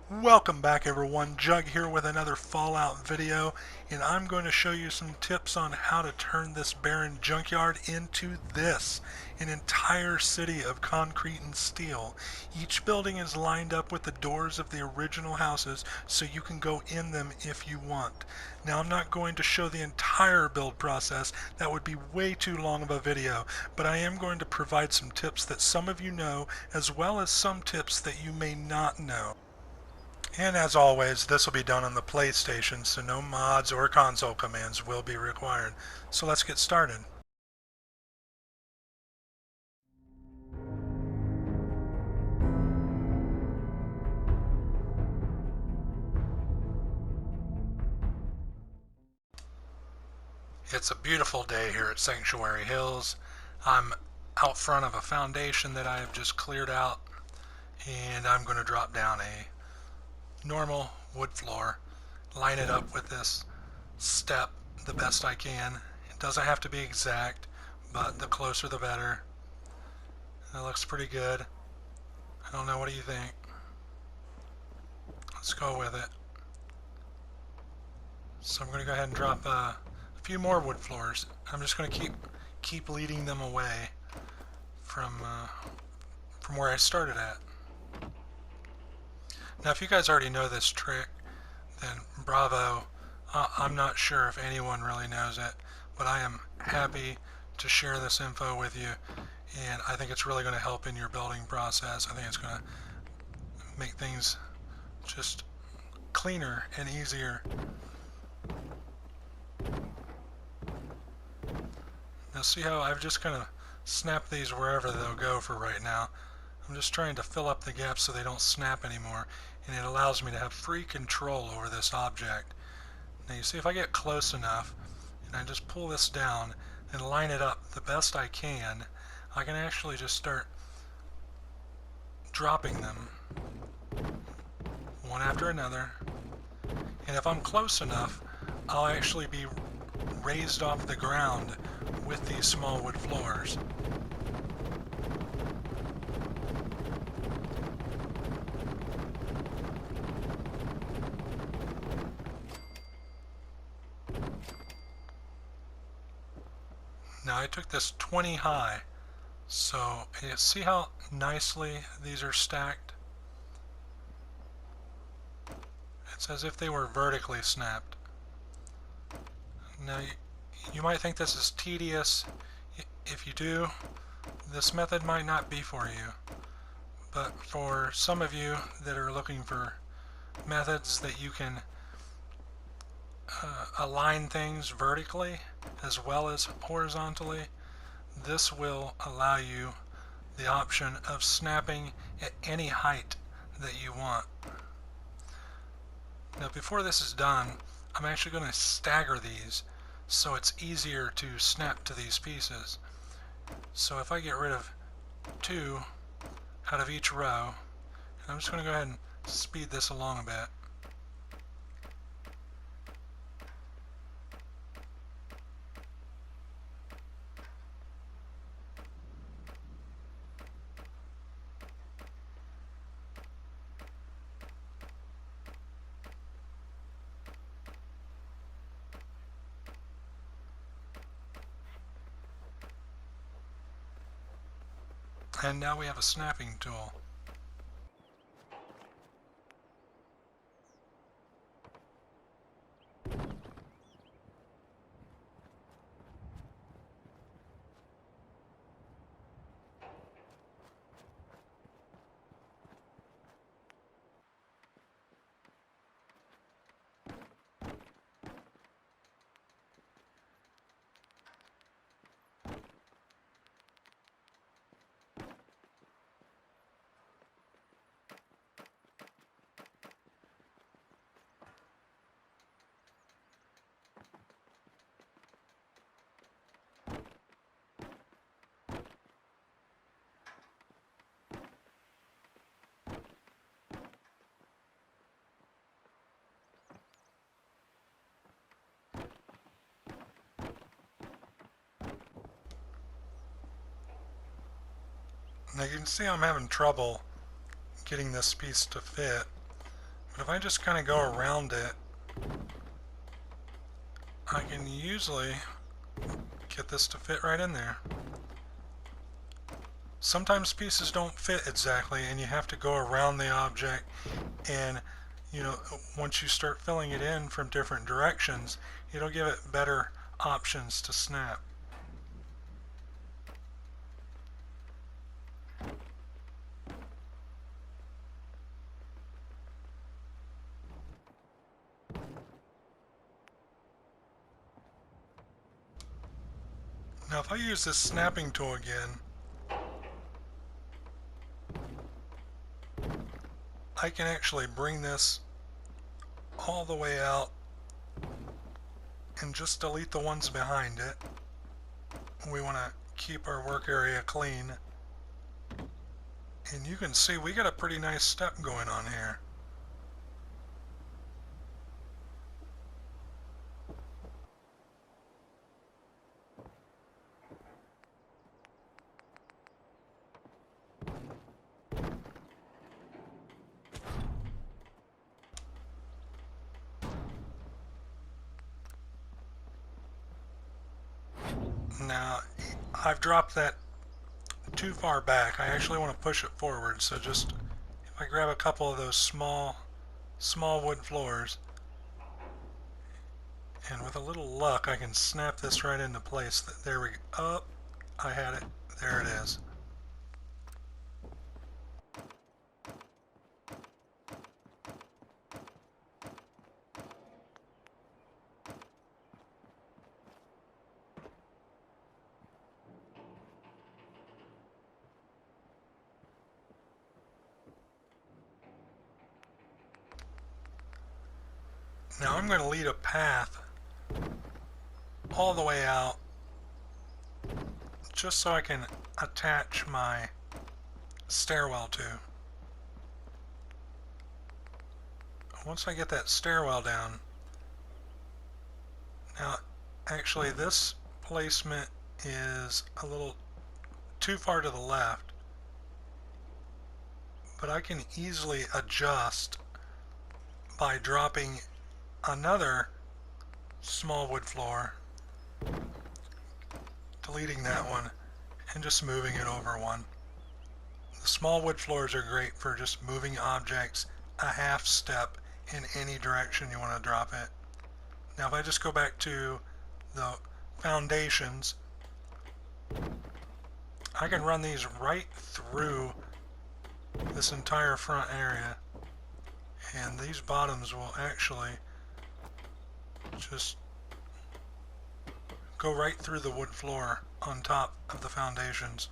Welcome back everyone, Jug here with another Fallout video, and I'm going to show you some tips on how to turn this barren junkyard into this, an entire city of concrete and steel. Each building is lined up with the doors of the original houses so you can go in them if you want. Now I'm not going to show the entire build process, that would be way too long of a video, but I am going to provide some tips that some of you know, as well as some tips that you may not know. And as always, this will be done on the PlayStation, so no mods or console commands will be required. So let's get started. It's a beautiful day here at Sanctuary Hills. I'm out front of a foundation that I have just cleared out, and I'm going to drop down a normal wood floor, line it up with this step the best I can. It doesn't have to be exact, but the closer the better. It looks pretty good. I don't know, what do you think? Let's go with it. So I'm going to go ahead and drop a few more wood floors. I'm just going to keep leading them away from where I started at. Now, if you guys already know this trick, then bravo. I'm not sure if anyone really knows it, but I am happy to share this info with you, and I think it's really going to help in your building process. I think it's going to make things just cleaner and easier. Now see how I've just kind of snapped these wherever they'll go for right now. I'm just trying to fill up the gaps so they don't snap anymore, and it allows me to have free control over this object. Now you see, if I get close enough and I just pull this down and line it up the best I can actually just start dropping them one after another. And if I'm close enough, I'll actually be raised off the ground with these small wood floors. Now I took this 20 high, so you see how nicely these are stacked? It's as if they were vertically snapped. Now you might think this is tedious. If you do, this method might not be for you. But for some of you that are looking for methods that you can align things vertically as well as horizontally, this will allow you the option of snapping at any height that you want. Now before this is done, I'm actually going to stagger these so it's easier to snap to these pieces. So if I get rid of 2 out of each row, and I'm just going to go ahead and speed this along a bit. And now we have a snapping tool. Now you can see I'm having trouble getting this piece to fit, But if I just kind of go around it, I can usually get this to fit right in there. Sometimes pieces don't fit exactly and you have to go around the object, and once you start filling it in from different directions, it'll give it better options to snap. Now if I use this snapping tool again, I can actually bring this all the way out and just delete the ones behind it. We want to keep our work area clean. And you can see we got a pretty nice step going on here. Now, I've dropped that too far back. I actually want to push it forward, so just if I grab a couple of those small wood floors, and with a little luck I can snap this right into place. There we go. Oh, I had it. There it is. Now I'm going to lead a path all the way out just so I can attach my stairwell to. Once I get that stairwell down, now actually this placement is a little too far to the left, but I can easily adjust by dropping another small wood floor, deleting that one, and just moving it over one. The small wood floors are great for just moving objects a half step in any direction you want to drop it. Now if I just go back to the foundations, I can run these right through this entire front area, and these bottoms will actually just go right through the wood floor on top of the foundations.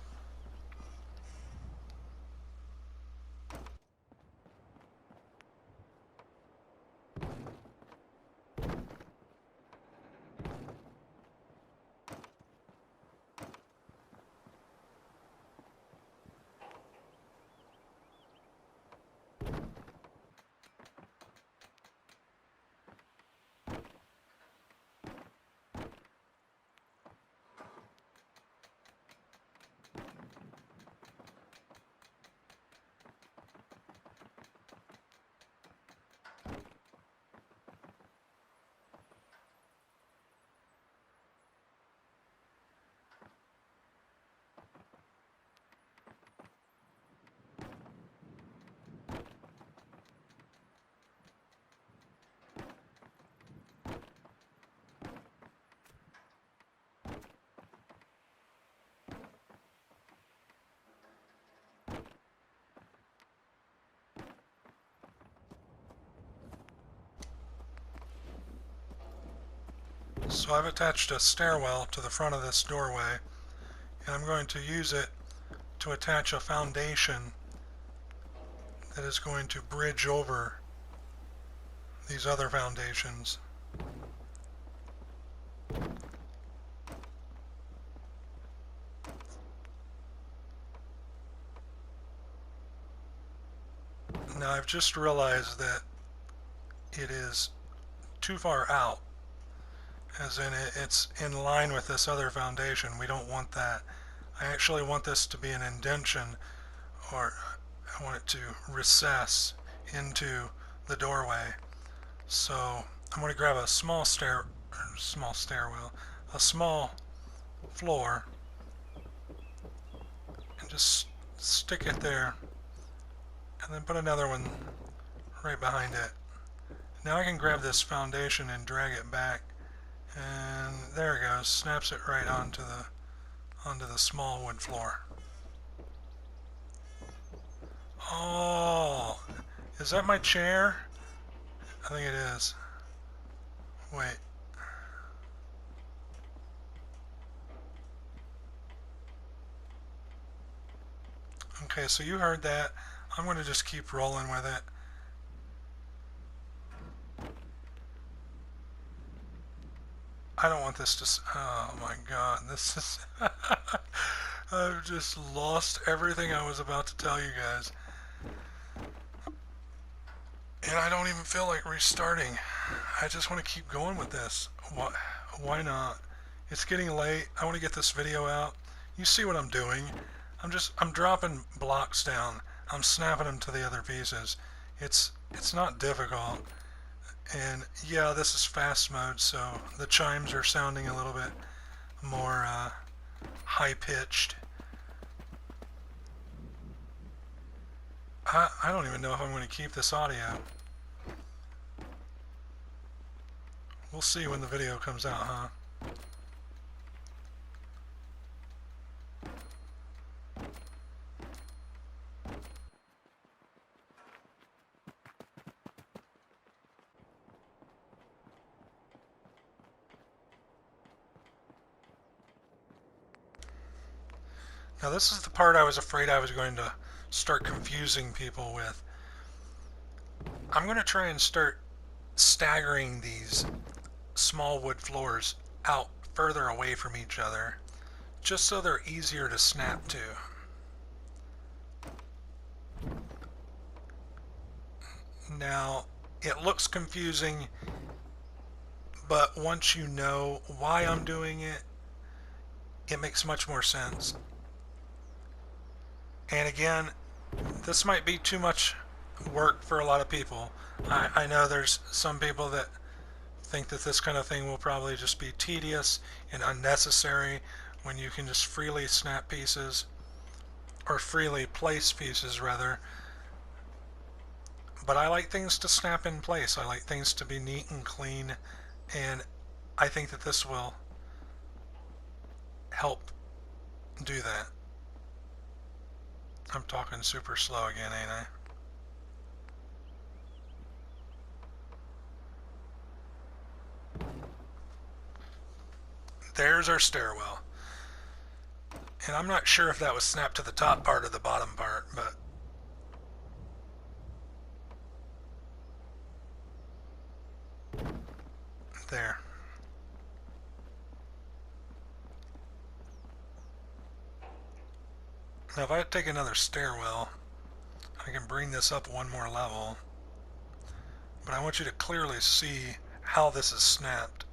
So I've attached a stairwell to the front of this doorway, and I'm going to use it to attach a foundation that is going to bridge over these other foundations. Now I've just realized that it is too far out, as in it's in line with this other foundation. We don't want that. I actually want this to be an indention, or I want it to recess into the doorway. So I'm going to grab a small stairwell, a small floor, and just stick it there, and then put another one right behind it. Now I can grab this foundation and drag it back, and there it goes, snaps it right onto the small wood floor. Oh, is that my chair? I think it is. Wait. Okay, so you heard that. I'm going to just keep rolling with it. I don't want this to... Oh my god, this is... I've just lost everything I was about to tell you guys. And I don't even feel like restarting. I just want to keep going with this. Why not? It's getting late. I want to get this video out. You see what I'm doing. I'm dropping blocks down. I'm snapping them to the other pieces. It's not difficult. And yeah, this is fast mode, so the chimes are sounding a little bit more high-pitched. I don't even know if I'm going to keep this audio. We'll see when the video comes out, huh? Now this is the part I was afraid I was going to start confusing people with. I'm going to try and start staggering these small wood floors out further away from each other, just so they're easier to snap to. Now, it looks confusing, but once you know why I'm doing it, it makes much more sense. And again, this might be too much work for a lot of people. I know there's some people that think that this kind of thing will probably just be tedious and unnecessary when you can just freely snap pieces, or freely place pieces rather. But I like things to snap in place. I like things to be neat and clean, and I think that this will help do that. I'm talking super slow again, ain't I? There's our stairwell. And I'm not sure if that was snapped to the top part or the bottom part, but there. Now if I take another stairwell, I can bring this up one more level, but I want you to clearly see how this is snapped.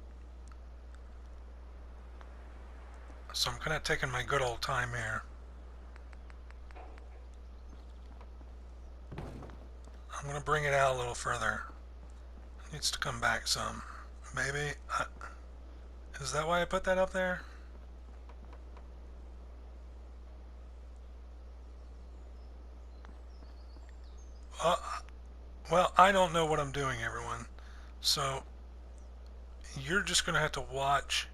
So I'm kind of taking my good old time here. I'm going to bring it out a little further. It needs to come back some. Maybe. Is that why I put that up there? Well, I don't know what I'm doing, everyone. So you're just going to have to watch,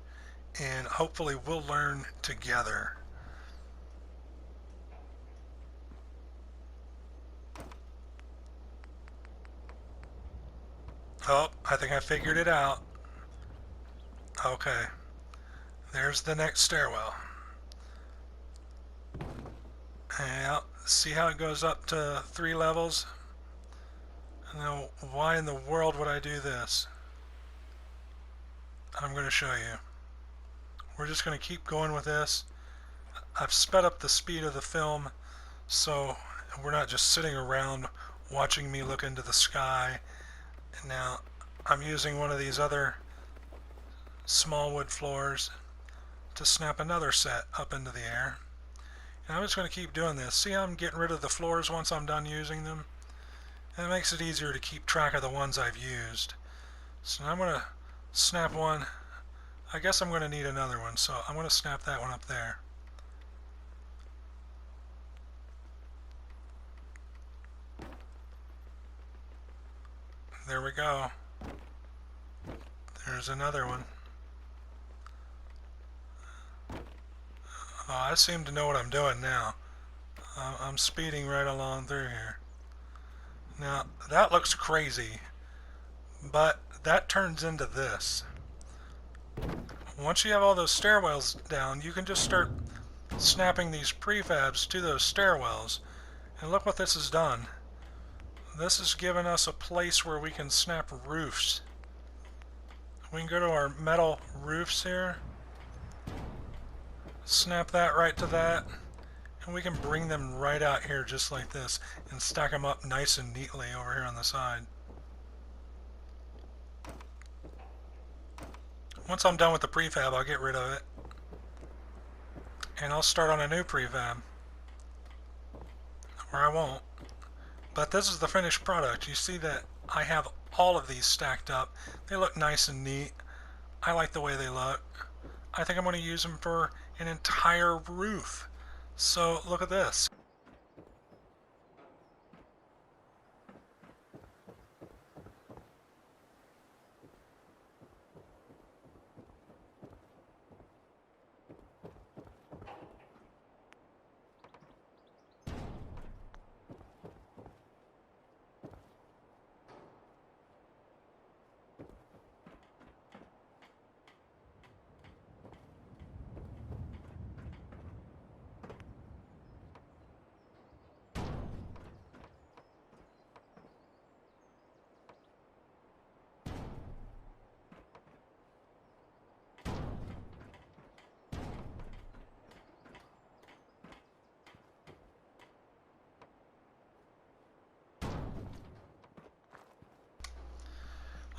and hopefully we'll learn together. Oh, I think I figured it out. Okay. There's the next stairwell. Yeah, see how it goes up to 3 levels? Now, why in the world would I do this? I'm going to show you. We're just going to keep going with this. I've sped up the speed of the film so we're not just sitting around watching me look into the sky. Now, I'm using one of these other small wood floors to snap another set up into the air. And I'm just going to keep doing this. See how I'm getting rid of the floors once I'm done using them? And it makes it easier to keep track of the ones I've used. So now I'm going to snap one. I guess I'm going to need another one, so I'm going to snap that one up there. There we go. There's another one. Oh, I seem to know what I'm doing now. I'm speeding right along through here. Now, that looks crazy, but that turns into this. Once you have all those stairwells down, you can just start snapping these prefabs to those stairwells. And look what this has done. This has given us a place where we can snap roofs. We can go to our metal roofs here, snap that right to that, and we can bring them right out here just like this and stack them up nice and neatly over here on the side. Once I'm done with the prefab, I'll get rid of it and I'll start on a new prefab, or I won't. But this is the finished product. You see that I have all of these stacked up. They look nice and neat. I like the way they look. I think I'm going to use them for an entire roof. So look at this.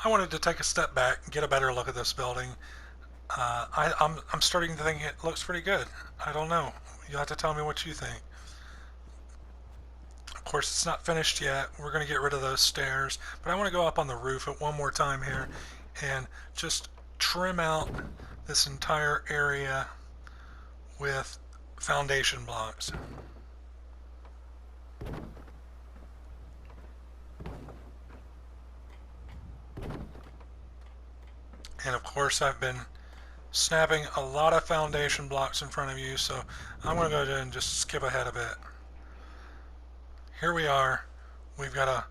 I wanted to take a step back and get a better look at this building. I'm starting to think it looks pretty good. I don't know. You'll have to tell me what you think. Of course, it's not finished yet. We're going to get rid of those stairs. But I want to go up on the roof at one more time here and just trim out this entire area with foundation blocks. And of course, I've been snapping a lot of foundation blocks in front of you, so I'm going to go ahead and just skip ahead a bit. Here we are. We've got a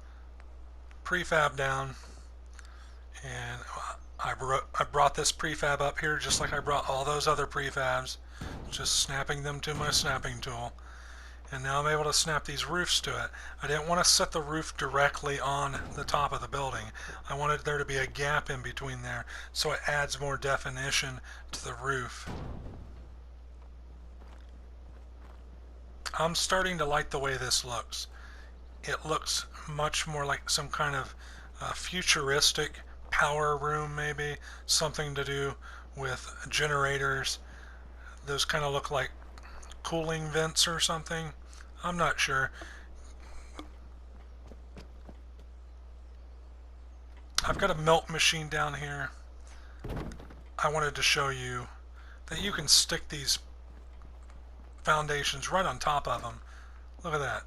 prefab down, and I brought this prefab up here just like I brought all those other prefabs, just snapping them to my snapping tool. And now I'm able to snap these roofs to it. I didn't want to set the roof directly on the top of the building. I wanted there to be a gap in between there so it adds more definition to the roof. I'm starting to like the way this looks. It looks much more like some kind of futuristic power room, maybe something to do with generators. Those kind of look like cooling vents or something. I'm not sure. I've got a melt machine down here. I wanted to show you that you can stick these foundations right on top of them. Look at that.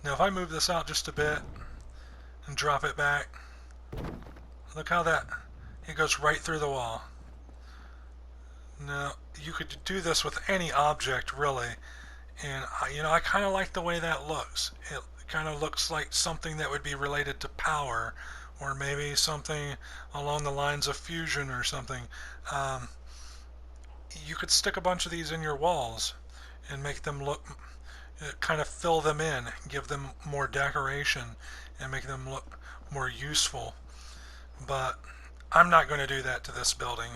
Now if I move this out just a bit and drop it back, look how it goes right through the wall. Now you could do this with any object really, and I kind of like the way that looks. It kind of looks like something that would be related to power, or maybe something along the lines of fusion or something. You could stick a bunch of these in your walls and make them look, kind of fill them in, give them more decoration and make them look more useful. But I'm not going to do that to this building.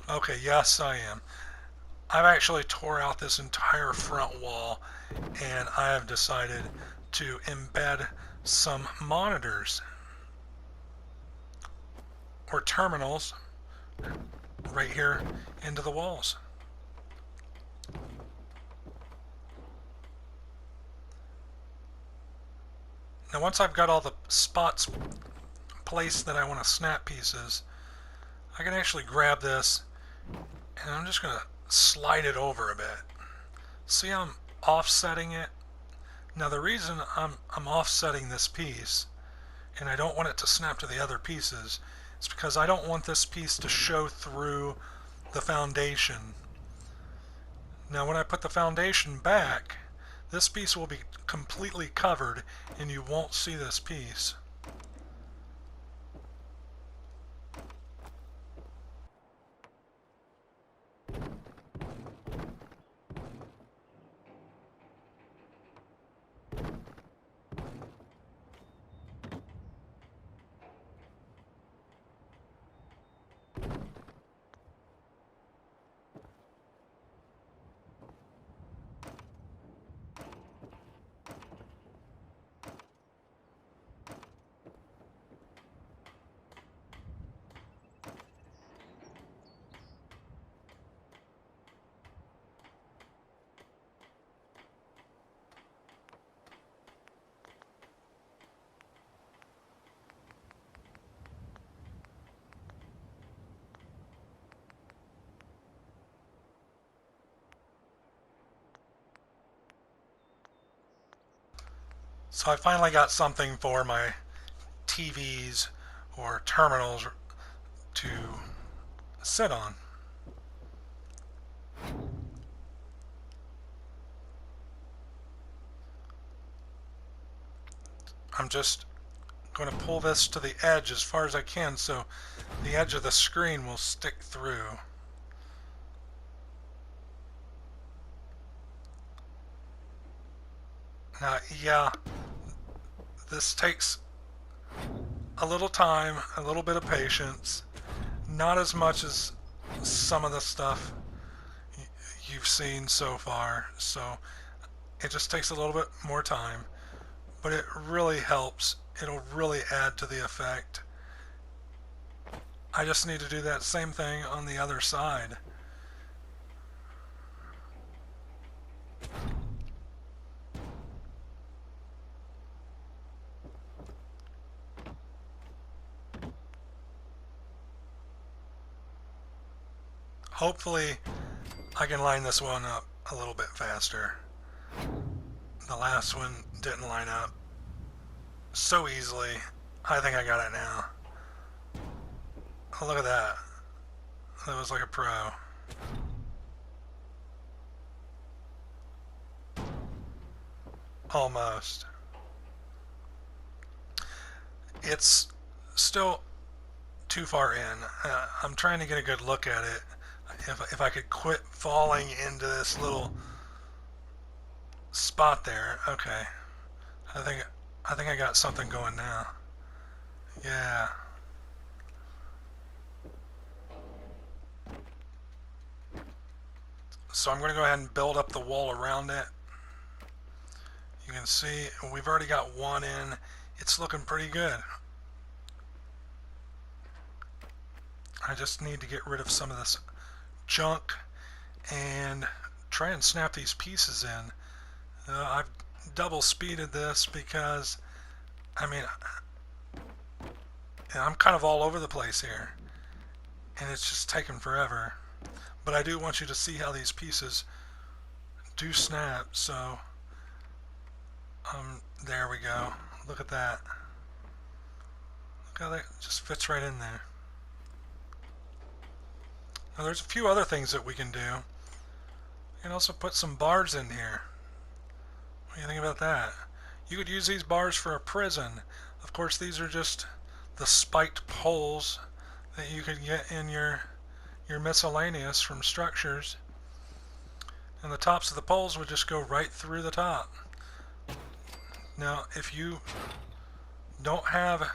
Okay, yes I am. I've actually tore out this entire front wall and I have decided to embed some monitors or terminals right here into the walls. Now once I've got all the spots placed that I want to snap pieces, I can actually grab this and I'm just going to slide it over a bit. See how I'm offsetting it? Now the reason I'm offsetting this piece and I don't want it to snap to the other pieces is because I don't want this piece to show through the foundation. Now when I put the foundation back, this piece will be completely covered and you won't see this piece. So I finally got something for my TVs or terminals to sit on. I'm just going to pull this to the edge as far as I can so the edge of the screen will stick through. Now, yeah, this takes a little time, a little bit of patience, not as much as some of the stuff you've seen so far, so it just takes a little bit more time, but it really helps. It'll really add to the effect. I just need to do that same thing on the other side. Hopefully I can line this one up a little bit faster. The last one didn't line up so easily. I think I got it now. Oh, look at that. That was like a pro. Almost. It's still too far in. I'm trying to get a good look at it. If I could quit falling into this little spot there. Okay. I think I got something going now. Yeah. So I'm going to go ahead and build up the wall around it. You can see we've already got one in. It's looking pretty good. I just need to get rid of some of this junk and try and snap these pieces in. I've double speeded this because, I mean, I'm kind of all over the place here and it's just taking forever. But I do want you to see how these pieces do snap. So there we go. Look at that. Look how that just fits right in there. Now there's a few other things that we can do. We can also put some bars in here. What do you think about that? You could use these bars for a prison. Of course, these are just the spiked poles that you could get in your miscellaneous from structures. And the tops of the poles would just go right through the top. Now, if you don't have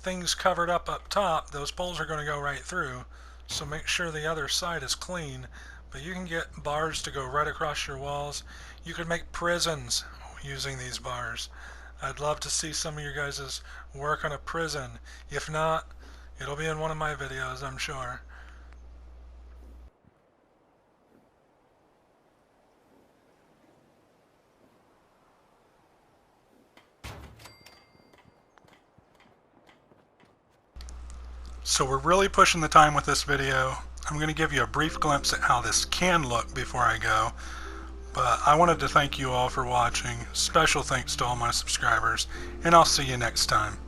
things covered up top, those poles are going to go right through. So make sure the other side is clean. But you can get bars to go right across your walls. You could make prisons using these bars. I'd love to see some of your guys' work on a prison. If not, it'll be in one of my videos, I'm sure. So we're really pushing the time with this video. I'm going to give you a brief glimpse at how this can look before I go. But I wanted to thank you all for watching. Special thanks to all my subscribers, and I'll see you next time.